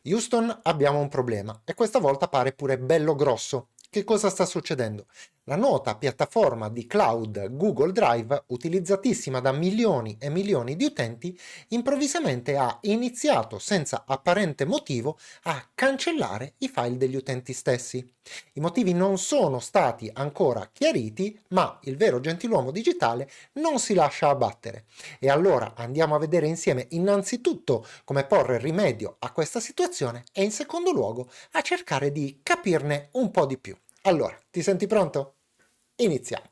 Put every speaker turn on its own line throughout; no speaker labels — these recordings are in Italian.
Houston, abbiamo un problema e questa volta pare pure bello grosso. Che cosa sta succedendo? La nota piattaforma di cloud Google Drive, utilizzatissima da milioni e milioni di utenti, improvvisamente ha iniziato senza apparente motivo a cancellare i file degli utenti stessi. I motivi non sono stati ancora chiariti, ma il vero gentiluomo digitale non si lascia abbattere. E allora andiamo a vedere insieme innanzitutto come porre rimedio a questa situazione e in secondo luogo a cercare di capirne un po' di più. Allora, ti senti pronto? Iniziamo.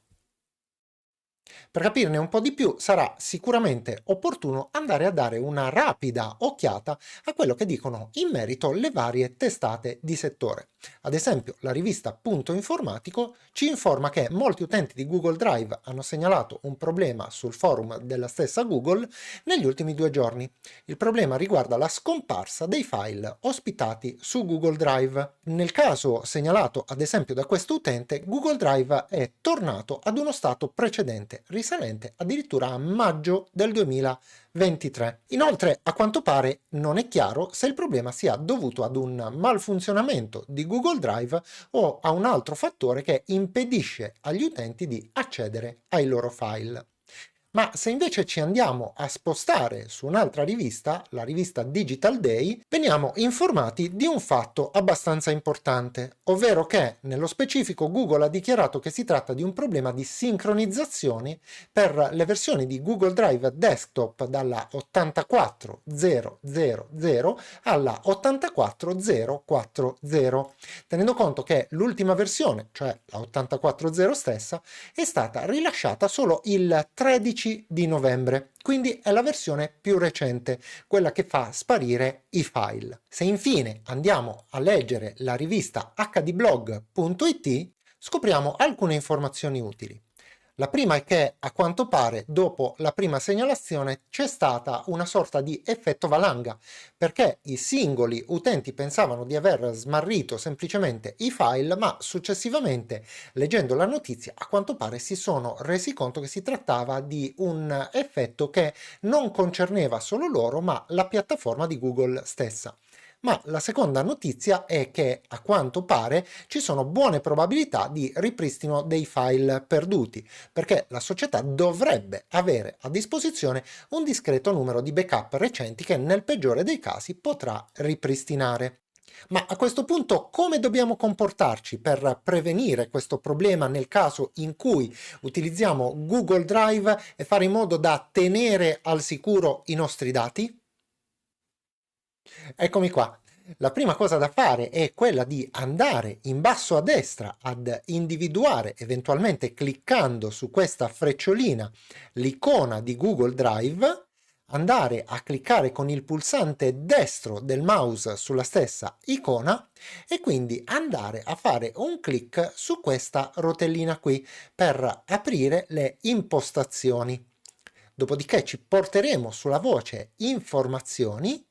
Per capirne un po' di più sarà sicuramente opportuno andare a dare una rapida occhiata a quello che dicono in merito le varie testate di settore. Ad esempio, la rivista Punto Informatico ci informa che molti utenti di Google Drive hanno segnalato un problema sul forum della stessa Google negli ultimi 2 giorni. Il problema riguarda la scomparsa dei file ospitati su Google Drive. Nel caso segnalato ad esempio da questo utente, Google Drive è tornato ad uno stato precedente, risalente addirittura a maggio del 2023. Inoltre, a quanto pare, non è chiaro se il problema sia dovuto ad un malfunzionamento di Google Drive o a un altro fattore che impedisce agli utenti di accedere ai loro file. Ma se invece ci andiamo a spostare su un'altra rivista, la rivista Digital Day, veniamo informati di un fatto abbastanza importante, ovvero che nello specifico Google ha dichiarato che si tratta di un problema di sincronizzazione per le versioni di Google Drive Desktop dalla 84000 alla 84040, tenendo conto che l'ultima versione, cioè la 840 stessa, è stata rilasciata solo il 13 di novembre, quindi è la versione più recente, quella che fa sparire i file. Se infine andiamo a leggere la rivista hdblog.it, scopriamo alcune informazioni utili. La prima è che, a quanto pare, dopo la prima segnalazione c'è stata una sorta di effetto valanga, perché i singoli utenti pensavano di aver smarrito semplicemente i file, ma successivamente, leggendo la notizia, a quanto pare si sono resi conto che si trattava di un effetto che non concerneva solo loro, ma la piattaforma di Google stessa. Ma la seconda notizia è che, a quanto pare, ci sono buone probabilità di ripristino dei file perduti, perché la società dovrebbe avere a disposizione un discreto numero di backup recenti che nel peggiore dei casi potrà ripristinare. Ma a questo punto come dobbiamo comportarci per prevenire questo problema nel caso in cui utilizziamo Google Drive e fare in modo da tenere al sicuro i nostri dati? Eccomi qua. La prima cosa da fare è quella di andare in basso a destra ad individuare, eventualmente cliccando su questa frecciolina, l'icona di Google Drive, andare a cliccare con il pulsante destro del mouse sulla stessa icona e quindi andare a fare un clic su questa rotellina qui per aprire le impostazioni. Dopodiché ci porteremo sulla voce informazioni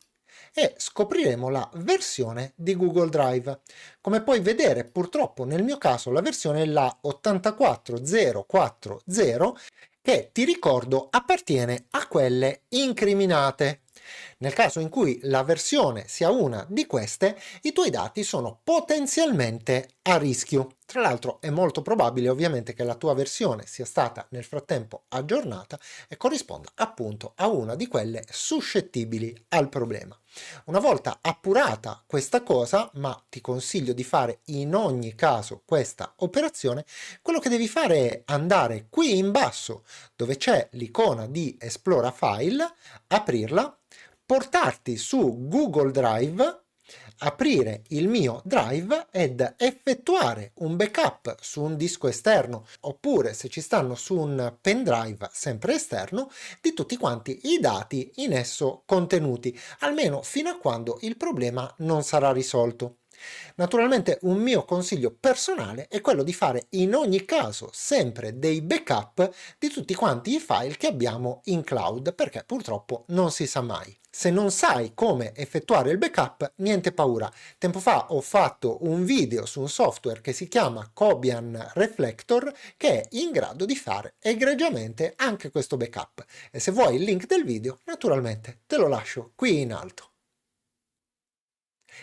e scopriremo la versione di Google Drive. Come puoi vedere, purtroppo nel mio caso la versione è la 84040, che ti ricordo appartiene a quelle incriminate. Nel caso in cui la versione sia una di queste, i tuoi dati sono potenzialmente a rischio. Tra l'altro è molto probabile ovviamente che la tua versione sia stata nel frattempo aggiornata e corrisponda appunto a una di quelle suscettibili al problema. Una volta appurata questa cosa, ma ti consiglio di fare in ogni caso questa operazione, quello che devi fare è andare qui in basso dove c'è l'icona di Esplora File, aprirla, portarti su Google Drive, aprire il mio Drive ed effettuare un backup su un disco esterno oppure se ci stanno su un pendrive sempre esterno di tutti quanti i dati in esso contenuti, almeno fino a quando il problema non sarà risolto. Naturalmente un mio consiglio personale è quello di fare in ogni caso sempre dei backup di tutti quanti i file che abbiamo in cloud, perché purtroppo non si sa mai. Se non sai come effettuare il backup, niente paura. Tempo fa ho fatto un video su un software che si chiama Cobian Reflector che è in grado di fare egregiamente anche questo backup. E se vuoi il link del video, naturalmente te lo lascio qui in alto.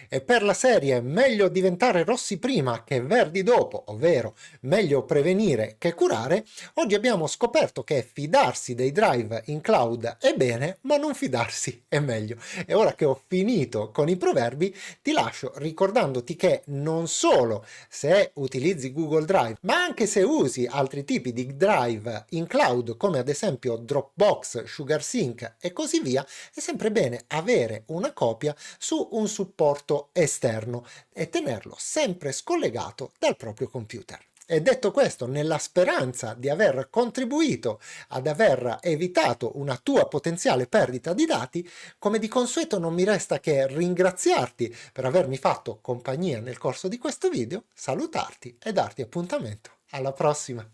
E per la serie meglio diventare rossi prima che verdi dopo, ovvero meglio prevenire che curare, oggi abbiamo scoperto che fidarsi dei drive in cloud è bene, ma non fidarsi è meglio. E ora che ho finito con i proverbi, ti lascio ricordandoti che non solo se utilizzi Google Drive, ma anche se usi altri tipi di drive in cloud, come ad esempio Dropbox, SugarSync e così via, è sempre bene avere una copia su un supporto esterno e tenerlo sempre scollegato dal proprio computer. E detto questo, nella speranza di aver contribuito ad aver evitato una tua potenziale perdita di dati, come di consueto non mi resta che ringraziarti per avermi fatto compagnia nel corso di questo video, salutarti e darti appuntamento alla prossima.